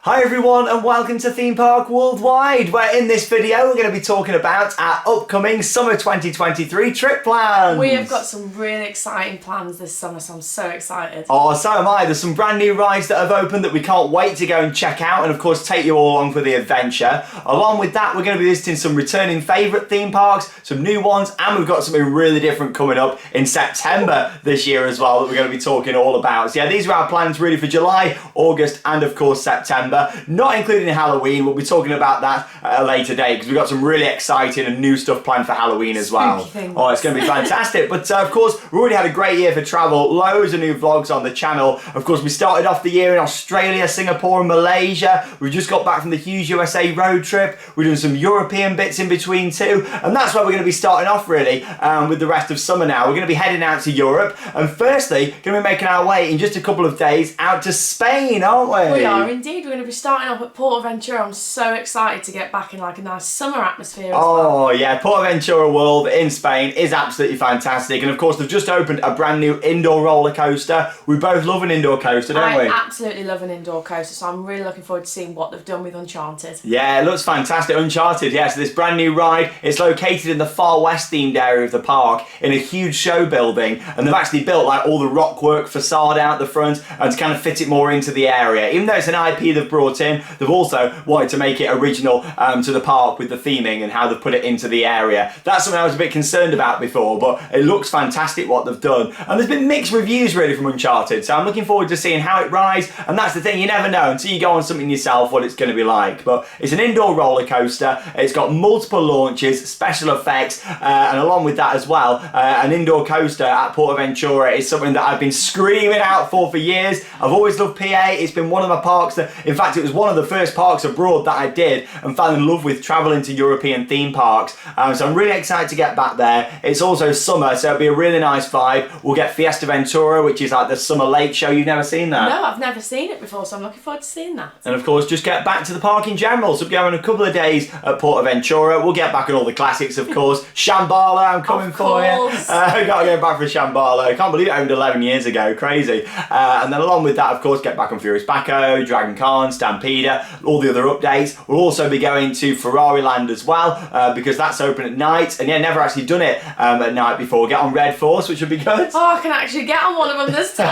Hi everyone and welcome to Theme Park Worldwide, where in this video we're going to be talking about our upcoming summer 2023 trip plans. We have got some really exciting plans this summer, so I'm so excited. Oh, so am I. There's some brand new rides that have opened that we can't wait to go and check out and of course take you all along for the adventure. Along with that, we're going to be visiting some returning favourite theme parks, some new ones, and we've got something really different coming up in September this year as well that we're going to be talking all about. So yeah, these are our plans really for July, August and of course September. Not including Halloween. We'll be talking about that at a later date because we've got some really exciting and new stuff planned for Halloween as well. Oh, it's going to be fantastic. But of course, we already had a great year for travel. Loads of new vlogs on the channel. Of course, we started off the year in Australia, Singapore and Malaysia. We've just got back from the Huge USA road trip. We're doing some European bits in between too. And that's where we're going to be starting off really with the rest of summer now. We're going to be heading out to Europe. And firstly, going to be making our way in just a couple of days out to Spain, aren't we? We are indeed. We're going to be starting off at Portaventura. I'm so excited to get back in like a nice summer atmosphere as well. Oh yeah, Portaventura World in Spain is absolutely fantastic, and of course they've just opened a brand new indoor roller coaster. We both love an indoor coaster, don't we? I absolutely love an indoor coaster, so I'm really looking forward to seeing what they've done with Uncharted. Yeah, it looks fantastic. Uncharted, yeah, so this brand new ride, it's located in the Far West themed area of the park in a huge show building, and they've actually built like all the rockwork facade out the front and to kind of fit it more into the area. Even though it's an IP they've brought in, they've also wanted to make it original to the park with the theming and how they've put it into the area. That's something I was a bit concerned about before, but it looks fantastic what they've done. And there's been mixed reviews really from Uncharted, so I'm looking forward to seeing how it rides, and that's the thing, you never know until you go on something yourself what it's going to be like. But it's an indoor roller coaster, it's got multiple launches, special effects, and along with that as well, an indoor coaster at Portaventura is something that I've been screaming out for years. I've always loved PA, it's been one of my parks that, in fact it was one of the first parks abroad that I did and fell in love with travelling to European theme parks. So I'm really excited to get back there. It's also summer, so it'll be a really nice vibe. We'll get Fiesta Ventura, which is like the summer lake show. You've never seen that? No, I've never seen it before, so I'm looking forward to seeing that. And of course, just get back to the park in general. So we'll go on a couple of days at Portaventura. We'll get back on all the classics, of course. Shambhala, I'm coming for you. We've got to go back for Shambhala. I can't believe it opened 11 years ago. Crazy. And then along with that, of course, get back on Furious Baco, Dragon Con, Stampeder, all the other updates. We'll also be going to Ferrari Land as well because that's open at night, and yeah, never actually done it at night before. We'll get on Red Force, which would be good. Oh, I can actually get on one of them this time.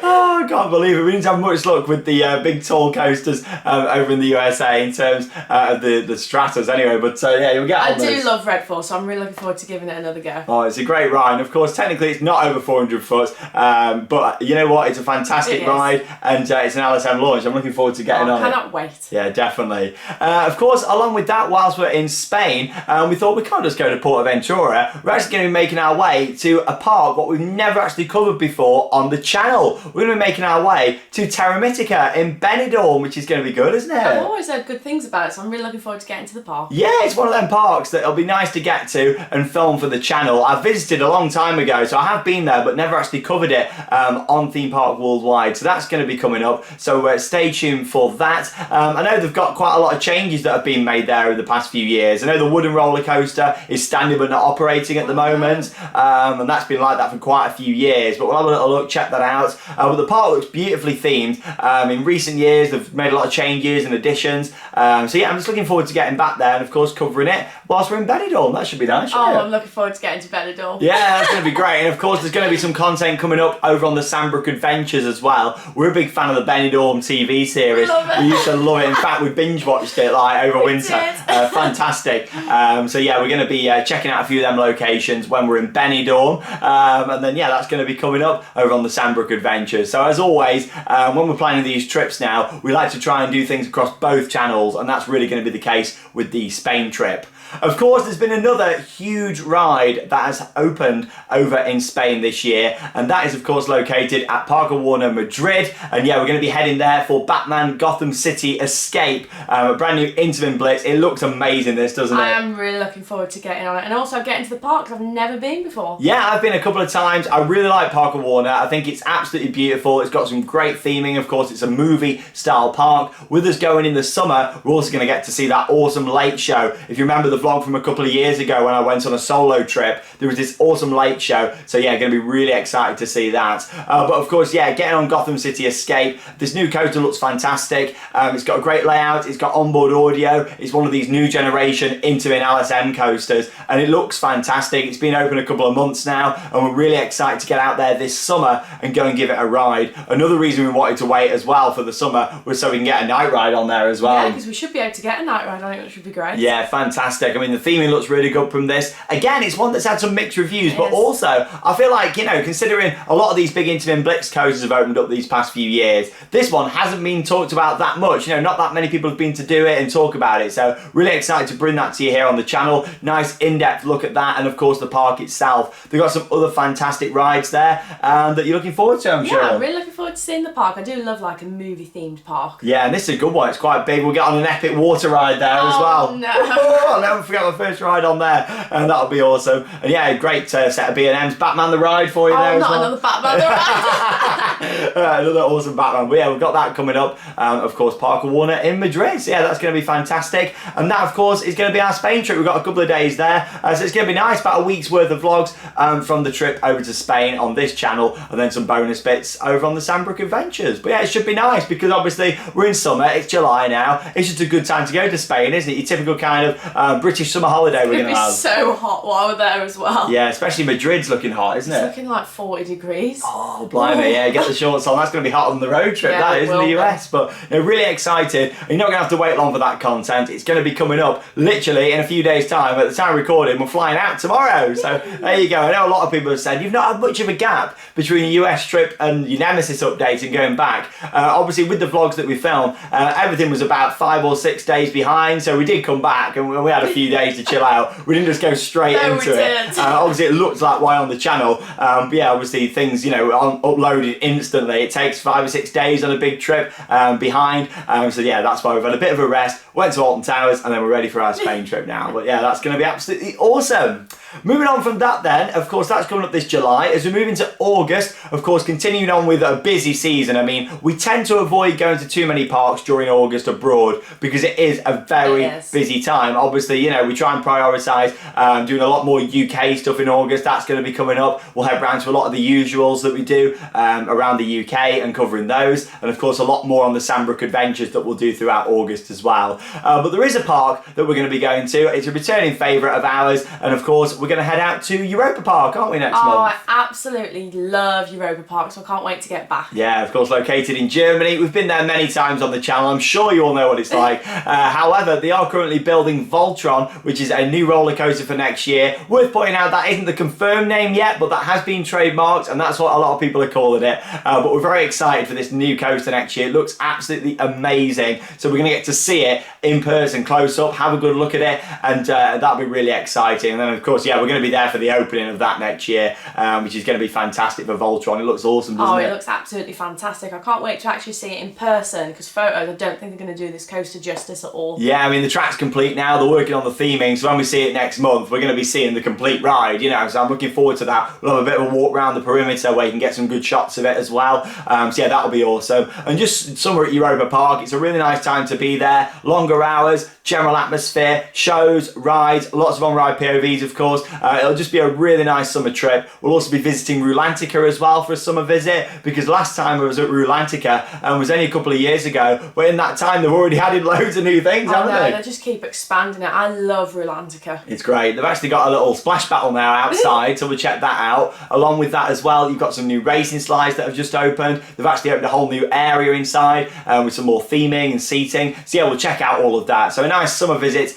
Oh, I can't believe it. We didn't have much luck with the big tall coasters over in the USA in terms of the Stratas anyway, but yeah, you'll get on those. I do love Red Force, so I'm really looking forward to giving it another go. Oh, it's a great ride, and of course technically it's not over 400 foot, but you know what, it's a fantastic ride, and it's an LSM launch. I'm looking forward to getting on it. I cannot wait. Yeah, definitely. Of course, along with that, whilst we're in Spain, we thought we can't just go to Portaventura. We're actually going to be making our way to a park what we've never actually covered before on the channel. We're going to be making our way to Terra Mythica in Benidorm, which is going to be good, isn't it? I've always heard good things about it, so I'm really looking forward to getting to the park. Yeah, it's one of them parks that it'll be nice to get to and film for the channel. I visited a long time ago, so I have been there, but never actually covered it on Theme Park Worldwide. So that's going to be coming up, so stay tuned for that. I know they've got quite a lot of changes that have been made there over the past few years. I know the wooden roller coaster is standing but not operating at the moment, and that's been like that for quite a few years, but we'll have a little look, check that out. But the park looks beautifully themed. In recent years they've made a lot of changes and additions, so yeah, I'm just looking forward to getting back there and of course covering it whilst we're in Benidorm. That should be nice. Oh, I'm looking forward to getting to Benidorm. Yeah, that's going to be great, and of course there's going to be some content coming up over on the Sandbrook Adventures as well. We're a big fan of the Benidorm TV series. We used to love it. In fact, we binge watched it like over winter. Fantastic. So yeah, we're going to be checking out a few of them locations when we're in Benidorm, and then yeah, that's going to be coming up over on the Sandbrook Adventures. So as always, when we're planning these trips now, we like to try and do things across both channels, and that's really going to be the case with the Spain trip. Of course, there's been another huge ride that has opened over in Spain this year, and that is of course located at Parque Warner Madrid, and yeah, we're going to be heading there for Batman Gotham City Escape, a brand new Intamin Blitz. It looks amazing, this, doesn't it? I am really looking forward to getting on it, and also getting to the park because I've never been before. Yeah, I've been a couple of times. I really like Parque Warner. I think it's absolutely beautiful. It's got some great theming. Of course, it's a movie style park. With us going in the summer, we're also going to get to see that awesome lake show. If you remember the vlog from a couple of years ago when I went on a solo trip. There was this awesome lake show, so yeah, going to be really excited to see that. But of course, yeah, getting on Gotham City Escape, this new coaster looks fantastic. It's got a great layout, it's got onboard audio, it's one of these new generation Intermin LSM coasters, and it looks fantastic. It's been open a couple of months now, and we're really excited to get out there this summer and go and give it a ride. Another reason we wanted to wait as well for the summer was so we can get a night ride on there as well. Yeah, because we should be able to get a night ride on it, which would be great. Yeah, fantastic. I mean, the theming looks really good from this. Again, it's one that's had some mixed reviews, but also I feel like, you know, considering a lot of these big Intermin Blitz coasters have opened up these past few years, this one hasn't been talked about that much. You know, not that many people have been to do it and talk about it. So really excited to bring that to you here on the channel. Nice in-depth look at that, and of course the park itself. They've got some other fantastic rides there that you're looking forward to, I'm sure. Yeah, I'm really looking forward to seeing the park. I do love like a movie-themed park. Yeah, and this is a good one. It's quite big. We'll get on an epic water ride there as well. No. I'll never forget my first ride on there, and that'll be awesome. And yeah, great set of B&Ms. Batman the ride for you there as well. Another Batman the ride. Another awesome Batman. But yeah, we've got that coming up. Of course, Parker Warner in Madrid. So yeah, that's going to be fantastic. And that, of course, is going to be our Spain trip. We've got a couple of days there. So it's going to be nice. About a week's worth of vlogs from the trip over to Spain on this channel, and then some bonus bits over on the Sandbrook Adventures. But yeah, it should be nice because obviously we're in summer. It's July now. It's just a good time to go to Spain, isn't it? Your typical kind of British summer holiday we're going to have. It's so hot while we're there as well. Yeah, especially Madrid's looking hot, isn't it? It's looking like 40 degrees. Oh, blimey, yeah, get the shorts on. That's going to be hot on the road trip, that is, in the US. But you know, really excited. You're not going to have to wait long for that content. It's going to be coming up literally in a few days' time. At the time of recording, we're flying out tomorrow. So there you go. I know a lot of people have said you've not had much of a gap between your US trip and your Nemesis update and going back. Obviously, with the vlogs that we filmed, everything was about 5 or 6 days behind. So we did come back and we had a few days to chill out. We didn't just go straight into it. Obviously, it looked like why on the channel. But yeah, obviously things, you know, uploaded instantly. It takes 5 or 6 days on a big trip behind. So yeah, that's why we've had a bit of a rest. Went to Alton Towers, and then we're ready for our Spain trip now. But yeah, that's going to be absolutely awesome. Moving on from that then, of course, that's coming up this July. As we move into August, of course, continuing on with a busy season. I mean, we tend to avoid going to too many parks during August abroad because it is a very busy time. Obviously, you know, we try and prioritise doing a lot more UK stuff in August. That's going to be coming up. We'll head round to a lot of the usuals that we do around the UK and covering those. And of course, a lot more on the Sandbrook Adventures that we'll do throughout August as well. But there is a park that we're going to be going to. It's a returning favourite of ours. And of course, we're going to head out to Europa Park, aren't we, next month? I absolutely love Europa Park, so I can't wait to get back. Yeah, of course, located in Germany. We've been there many times on the channel. I'm sure you all know what it's like. However, they are currently building Voltron, which is a new roller coaster for next year. Worth pointing out, that isn't the confirmed name yet, but that has been trademarked, and that's what a lot of people are calling it. But we're very excited for this new coaster next year. It looks absolutely amazing. So we're going to get to see it in person, close up, have a good look at it, and that'll be really exciting. And then, of course, yeah, we're going to be there for the opening of that next year, which is going to be fantastic for Voltron. It looks awesome, doesn't it? It looks absolutely fantastic. I can't wait to actually see it in person, because photos, I don't think they're going to do this coaster justice at all. Yeah, I mean, the track's complete now. They're working on the theming, so when we see it next month, we're going to be seeing the complete ride, you know, so I'm looking forward to that. We'll have a bit of a walk around the perimeter where you can get some good shots of it as well. So yeah, that'll be awesome. And just summer at Europa Park, it's a really nice time to be there. Longer hours, general atmosphere, shows, rides, lots of on-ride POVs, of course. It'll just be a really nice summer trip. We'll also be visiting Rulantica as well for a summer visit, because last time I was at Rulantica was only a couple of years ago, but in that time they've already added loads of new things, haven't they? They just keep expanding it. I love Rulantica. It's great. They've actually got a little splash battle now outside, so we'll check that out. Along with that as well, you've got some new racing slides that have just opened. They've actually opened a whole new area inside with some more theming and seating. So yeah, we'll check out all of that. So a nice summer visit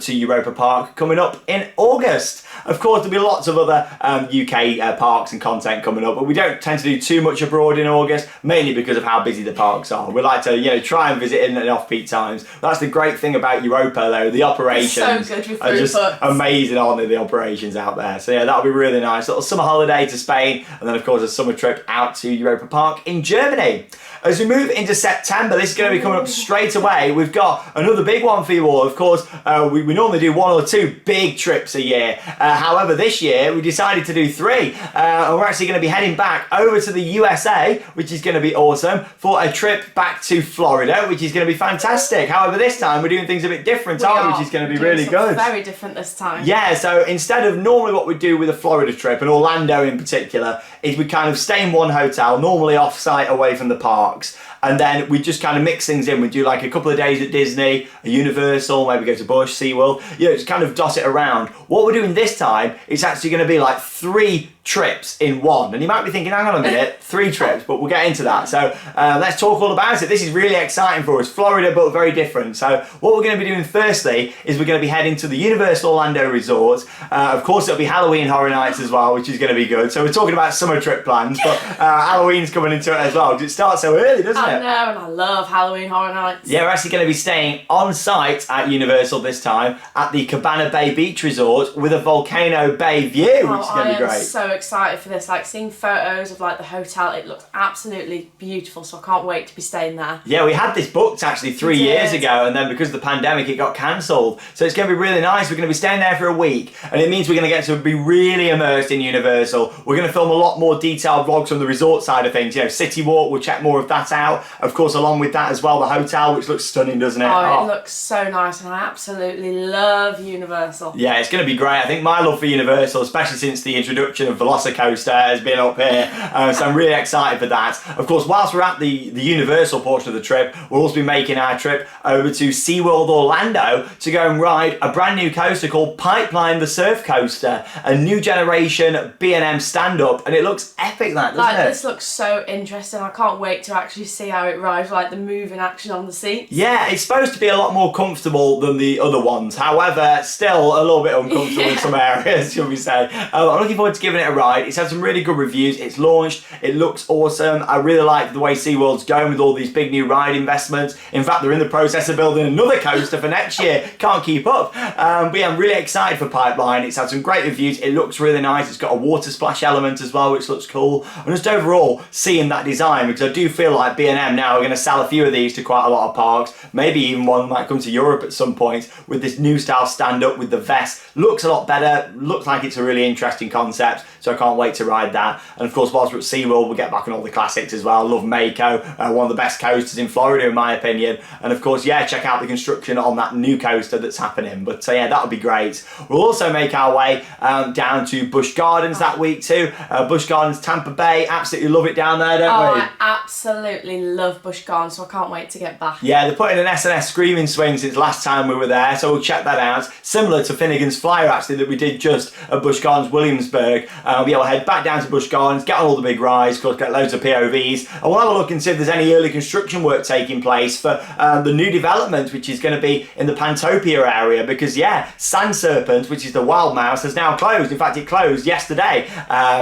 to Europa Park coming up in August. Of course, there'll be lots of other UK parks and content coming up, but we don't tend to do too much abroad in August, mainly because of how busy the parks are. We like to, you know, try and visit in off-peak times. That's the great thing about Europa, though. The operations are just amazing, aren't they? The operations out there. So yeah, that'll be really nice. A little summer holiday to Spain, and then of course a summer trip out to Europa Park in Germany. As we move into September, this is going to be coming up straight away. We've got another big one for you all. Of course, we normally do 1 or 2 big trips a year. However, this year we decided to do 3. And we're actually going to be heading back over to the USA, which is going to be awesome, for a trip back to Florida, which is going to be fantastic. However, this time we're doing things a bit different, aren't we? Which is going to be really good. Very different this time. Yeah, so instead of normally what we do with a Florida trip, and Orlando in particular, is we kind of stay in one hotel, normally off-site away from the parks, and then we just kind of mix things in. We do like a couple of days at Disney, a Universal, maybe go to Busch, SeaWorld, just kind of dot it around. What we're doing this time is actually going to be like 3 trips in one. And you might be thinking, hang on a minute, 3 trips, but we'll get into that. So let's talk all about it. This is really exciting for us. Florida, but very different. So what we're going to be doing firstly is we're going to be heading to the Universal Orlando Resort. Of course, it'll be Halloween Horror Nights as well, which is going to be good. So we're talking about summer trip plans, but Halloween's coming into it as well, because it starts so early, doesn't it? I know, and I love Halloween Horror Nights. Yeah, we're actually going to be staying on site at Universal this time at the Cabana Bay Beach Resort with a Volcano Bay view, which is going to be great. I am so excited for this. Like, seeing photos of like the hotel, it looks absolutely beautiful, so I can't wait to be staying there. Yeah, we had this booked actually 3 years ago, and then because of the pandemic it got cancelled. So it's going to be really nice. We're going to be staying there for a week, and it means we're going to get to be really immersed in Universal. We're going to film a lot more detailed vlogs from the resort side of things. City Walk, we'll check more of that out. Of course, along with that as well, the hotel, which looks stunning, doesn't it? Oh, it looks so nice, and I absolutely love Universal. Yeah, it's going to be great. I think my love for Universal, especially since the introduction of Velocicoaster, has been up here. So I'm really excited for that. Of course, whilst we're at the Universal portion of the trip, we'll also be making our trip over to SeaWorld Orlando to go and ride a brand new coaster called Pipeline the Surf Coaster, a new generation B&M stand-up, and it looks epic, that, doesn't it? This looks so interesting. I can't wait to actually see how it rides, like the moving action on the seats. Yeah, it's supposed to be a lot more comfortable than the other ones. However, still a little bit uncomfortable in some areas, shall we say. I'm looking forward to giving it a ride. It's had some really good reviews. It's launched. It looks awesome. I really like the way SeaWorld's going with all these big new ride investments. In fact, they're in the process of building another coaster for next year. Can't keep up. But yeah, I'm really excited for Pipeline. It's had some great reviews. It looks really nice. It's got a water splash element as well, which looks cool. And just overall, seeing that design, because I do feel like B&M now are going to sell a few of these to quite a lot of parks. Maybe even one might come to Europe at some point with this new style stand-up with the vest. Looks a lot better. Looks like it's a really interesting concept. So I can't wait to ride that. And of course, whilst we're at SeaWorld, we'll get back on all the classics as well. I love Mako, one of the best coasters in Florida in my opinion. And of course, yeah, check out the construction on that new coaster that's happening. But yeah, that'll be great. We'll also make our way down to Busch Gardens that week too. Busch Gardens, Tampa Bay, absolutely love it down there, don't we? I absolutely love Busch Gardens, so I can't wait to get back. Yeah, they're putting an S&S Screaming Swing since last time we were there, so we'll check that out. Similar to Finnegan's Flyer actually that we did just at Busch Gardens Williamsburg. We'll head back down to Busch Gardens, get on all the big rides, of course get loads of POVs, and we'll have a look and see if there's any early construction work taking place for the new development, which is going to be in the Pantopia area, because yeah, Sand Serpent, which is the wild mouse, has now closed. In fact, it closed yesterday.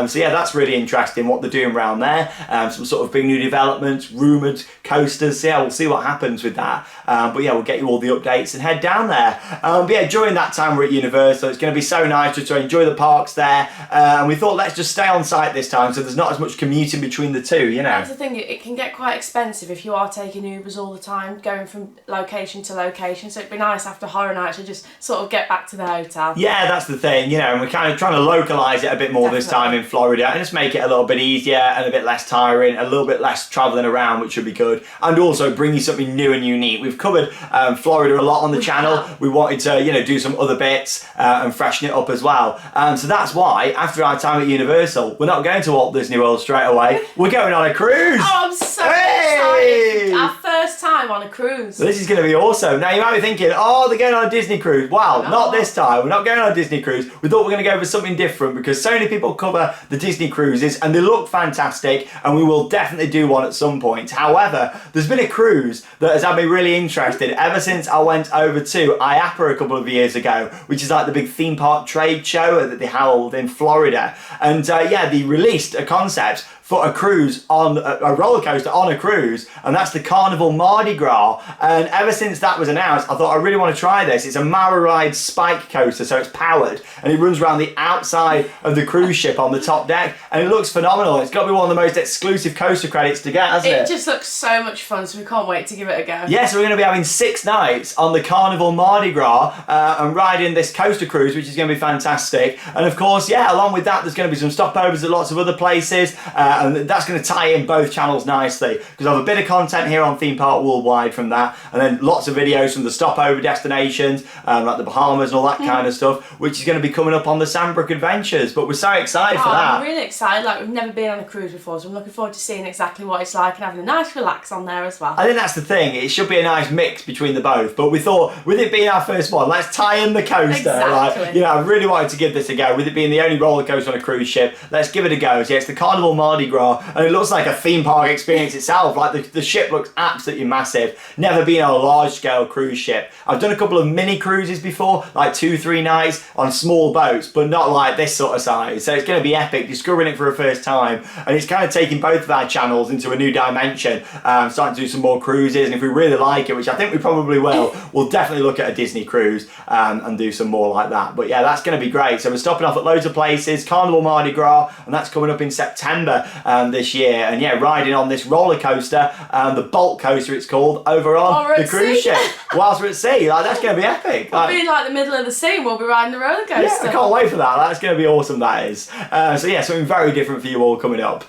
So yeah, that's really interesting what they're doing around there. Some sort of big new developments, rumoured coasters. So yeah, we'll see what happens with that. But yeah, we'll get you all the updates and head down there. But yeah, during that time we're at Universal. It's going to be so nice just to enjoy the parks there. And we thought let's just stay on site this time, so there's not as much commuting between the two, you know. That's the thing, it can get quite expensive if you are taking Ubers all the time, going from location to location. So it'd be nice after Horror Nights to just sort of get back to the hotel. Yeah, that's the thing, you know, and we're kind of trying to localise it a bit more this time in Florida and just make it a little bit easier and a bit less tiring, a little bit less travelling around, which should be good, and also bring you something new and unique. We've covered Florida a lot on the channel. We wanted to, you know, do some other bits and freshen it up as well. So that's why, after our time at Universal, we're not going to Walt Disney World straight away. We're going on a cruise! Oh, I'm so excited! Our first time on a cruise. This is going to be awesome. Now, you might be thinking, oh, they're going on a Disney cruise. Well, not this time. We're not going on a Disney cruise. We thought we were going to go for something different because so many people cover the Disney cruises and they look fantastic, and we will definitely do one at some point. However, there's been a cruise that has had me really interested ever since I went over to IAAPA a couple of years ago, which is like the big theme park trade show that they held in Florida. And yeah, they released a concept for a cruise on a roller coaster on a cruise, and that's the Carnival Carnival Mardi Gras, and ever since that was announced, I thought I really want to try this. It's a Mara-Ride spike coaster, so it's powered, and it runs around the outside of the cruise ship on the top deck, and it looks phenomenal. It's got to be one of the most exclusive coaster credits to get, hasn't it? It just looks so much fun, so we can't wait to give it a go. Yeah, so we're going to be having 6 nights on the Carnival Mardi Gras and riding this coaster cruise, which is going to be fantastic. And of course, yeah, along with that, there's going to be some stopovers at lots of other places, and that's going to tie in both channels nicely, because I have a bit of content here on Theme Park Worldwide from that, and then lots of videos from the stopover destinations, like the Bahamas and all that kind of stuff, which is going to be coming up on the Sandbrook Adventures. But we're so excited for that. I'm really excited. Like, we've never been on a cruise before, so I'm looking forward to seeing exactly what it's like and having a nice relax on there as well. I think that's the thing. It should be a nice mix between the both. But we thought, with it being our first one, let's tie in the coaster. Exactly. Like, you know, I really wanted to give this a go. With it being the only roller coaster on a cruise ship, let's give it a go. So yeah, it's the Carnival Mardi Gras, and it looks like a theme park experience itself. Like the ship looks absolutely massive. Never been on a large scale cruise ship. I've done a couple of mini cruises before, like 2-3 nights on small boats, but not like this sort of size. So it's going to be epic, discovering it for a first time, and it's kind of taking both of our channels into a new dimension. Starting to do some more cruises, and if we really like it, which I think we probably will, we'll definitely look at a Disney cruise and do some more like that. But yeah, that's going to be great. So we're stopping off at loads of places, Carnival Mardi Gras, and that's coming up in September this year. And yeah, riding on this roller coaster, the Bolt coaster it's called, over on the cruise ship whilst we're at sea. Like, that's going to be epic. We'll be in like the middle of the sea and we'll be riding the roller coaster. Yeah, I can't wait for that. That's going to be awesome, that is. So yeah, something very different for you all coming up.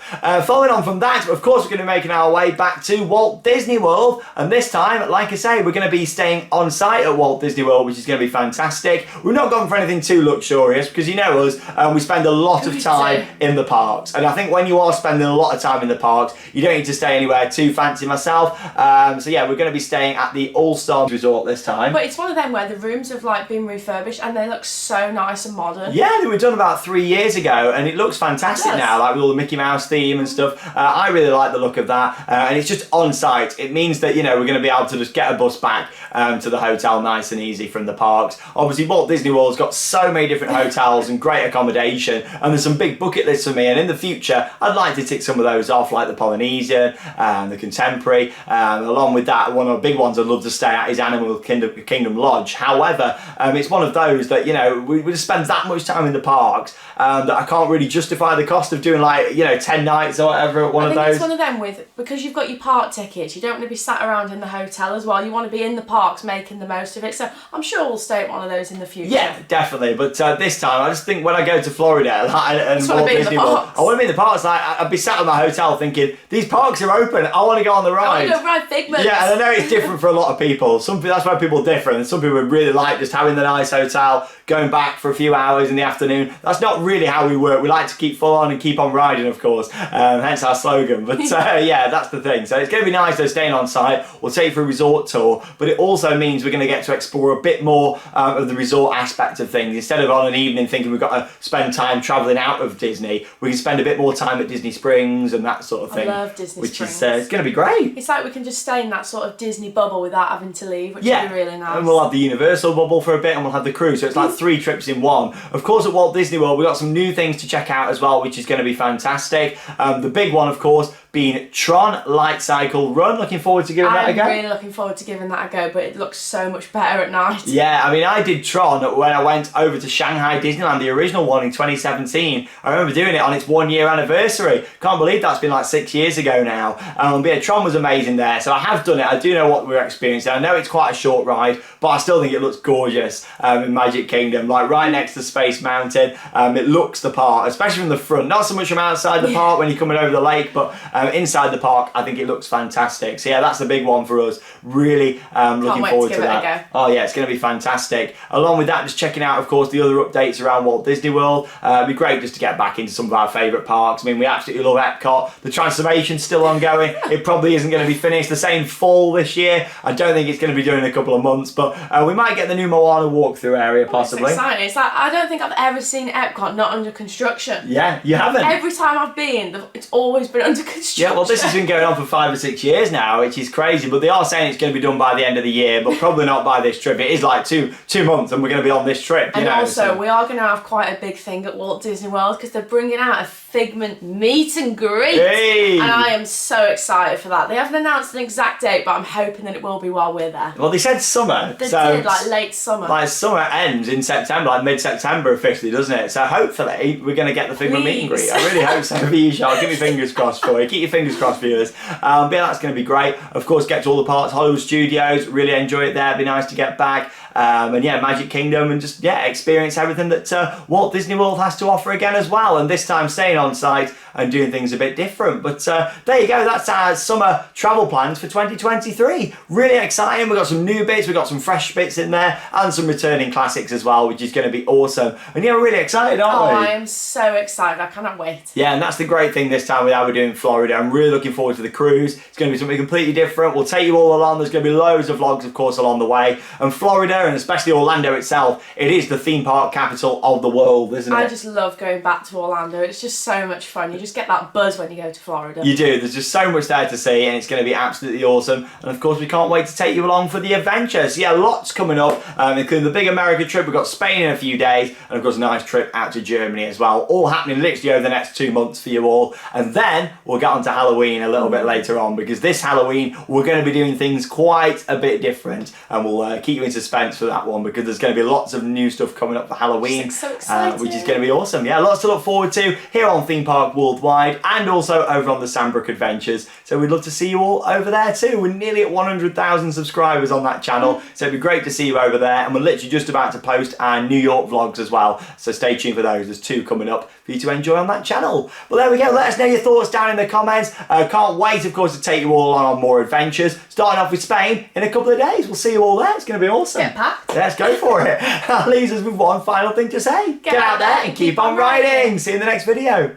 Following on from that, of course, we're going to be making our way back to Walt Disney World, and this time, like I say, we're going to be staying on site at Walt Disney World, which is going to be fantastic. We've not gone for anything too luxurious, because you know us, we spend a lot of time in the parks, and I think when you are spending a lot of time in the parks, you don't need to stay anywhere too fancy myself. So yeah, we're going to be staying at the All Stars Resort this time. But it's one of them where the rooms have like been refurbished and they look so nice and modern. Yeah, they were done about 3 years ago, and it looks fantastic now, like with all the Mickey Mouse theme and stuff. I really like the look of that, and it's just on site. It means that, you know, we're going to be able to just get a bus back to the hotel nice and easy from the parks. Obviously, Walt Disney World's got so many different hotels and great accommodation, and there's some big bucket lists for me, and in the future, I'd like to tick some of those off, like the Polynesian and the Contemporary. Along with that, one of the big ones I'd love to stay at is Animal Kingdom Lodge. However, it's one of those that, you know, we just spend that much time in the parks that I can't really justify the cost of doing, like, you know, 10 nights or whatever at one of those. I think it's one of them because you've got your park tickets, you don't want to be sat around in the hotel as well. You want to be in the parks making the most of it. So I'm sure we'll stay at one of those in the future. Yeah, definitely. But this time, I just think when I go to Florida and Walt Disney World, I want to be in the parks. Like, I'd be sat at my hotel thinking, these parks are open. I want to go on the ride. I want to go ride Figments. Yeah, and I know it's different for a lot of people. That's why people are different. And some people really like just having the nice hotel, going back for a few hours in the afternoon. That's not really how we work. We like to keep full on and keep on riding, of course. Hence our slogan. But yeah, that's the thing. So it's going to be nice though, staying on site. We'll take you for a resort tour, but it also means we're going to get to explore a bit more of the resort aspect of things. Instead of on an evening thinking we've got to spend time travelling out of Disney, we can spend a bit more time at Disney Springs and that sort of thing. I love Disney Springs. Which is it's going to be great. It's like we can just stay in that sort of Disney bubble without having to leave, which would be really nice. And we'll have the Universal bubble for a bit, and we'll have the cruise. So it's like 3 trips in one. Of course, at Walt Disney World, we've got some new things to check out as well, which is going to be fantastic. The big one, of course, being Tron Light Cycle Run. Looking forward to giving that a go. I'm really looking forward to giving that a go, but it looks so much better at night. Yeah, I mean, I did Tron when I went over to Shanghai Disneyland, the original one in 2017. I remember doing it on its 1 year anniversary. Can't believe that's been like 6 years ago now. But yeah, Tron was amazing there, so I have done it. I do know what we're experiencing. I know it's quite a short ride, but I still think it looks gorgeous in Magic Kingdom, like right next to Space Mountain. It looks the part, especially from the front. Not so much from outside the park when you're coming over the lake, but inside the park, I think it looks fantastic. So yeah, that's the big one for us. Really looking forward to that. Oh yeah, it's going to be fantastic. Along with that, just checking out, of course, the other updates around Walt Disney World. It'd be great just to get back into some of our favourite parks. I mean, we absolutely love Epcot. The transformation's still ongoing. It probably isn't going to be finished. The same fall this year. I don't think it's going to be done in a couple of months, but we might get the new Moana walkthrough area possibly. It's exciting. It's like, I don't think I've ever seen Epcot not under construction. Yeah, you haven't. Every time I've been, it's always been under construction. Yeah, well, this has been going on for 5 or 6 years now, which is crazy, but they are saying it's going to be done by the end of the year, but probably not by this trip. It is like two months and we're going to be on this trip. And also, we are going to have quite a big thing at Walt Disney World because they're bringing out a Figment meet and greet. Hey. And I am so excited for that. They haven't announced an exact date, but I'm hoping that it will be while we're there. Well, they said summer. They so did, like late summer. Like summer ends in September, like mid-September officially, doesn't it? So hopefully we're going to get the Figment meet and greet. I really hope so for you, Charlotte. Keep your fingers crossed for you. Keep your fingers crossed, viewers. But yeah, that's going to be great. Of course, get to all the parks, Hollywood Studios. Really enjoy it there. It'd be nice to get back. And yeah, Magic Kingdom, and just experience everything that Walt Disney World has to offer again as well. And this time staying on site and doing things a bit different. But there you go. That's our summer travel plans for 2023. Really exciting. We've got some new bits, we've got some fresh bits in there, and some returning classics as well, which is going to be awesome. And yeah, we're really excited, aren't we? I am so excited. I cannot wait. Yeah, and that's the great thing this time with how we're doing Florida. I'm really looking forward to the cruise. It's going to be something completely different. We'll take you all along. There's going to be loads of vlogs, of course, along the way. And Florida, and especially Orlando itself, it is the theme park capital of the world, isn't it? I just love going back to Orlando. It's just so much fun. You just get that buzz when you go to Florida. You do. There's just so much there to see, and it's going to be absolutely awesome. And of course, we can't wait to take you along for the adventure. So yeah, lots coming up, including the big America trip. We've got Spain in a few days, and of course, a nice trip out to Germany as well. All happening literally over the next 2 months for you all. And then we'll get on to Halloween a little bit later on, because this Halloween, we're going to be doing things quite a bit different. And we'll keep you in suspense for that one, because there's going to be lots of new stuff coming up for Halloween, so exciting. which is going to be awesome. Yeah, lots to look forward to here on Theme Park Worldwide, and also over on the Sandbrook Adventures. So we'd love to see you all over there too. We're nearly at 100,000 subscribers on that channel, so it'd be great to see you over there. And we're literally just about to post our New York vlogs as well, so stay tuned for those. There's 2 coming up for you to enjoy on that channel. Well, there we go. Let us know your thoughts down in the comments. Can't wait, of course, to take you all on more adventures, starting off with Spain in a couple of days. We'll see you all there. It's going to be awesome. Get packed. Let's go for it. That leaves us with one final thing to say. Get out there and keep on riding. See you in the next video.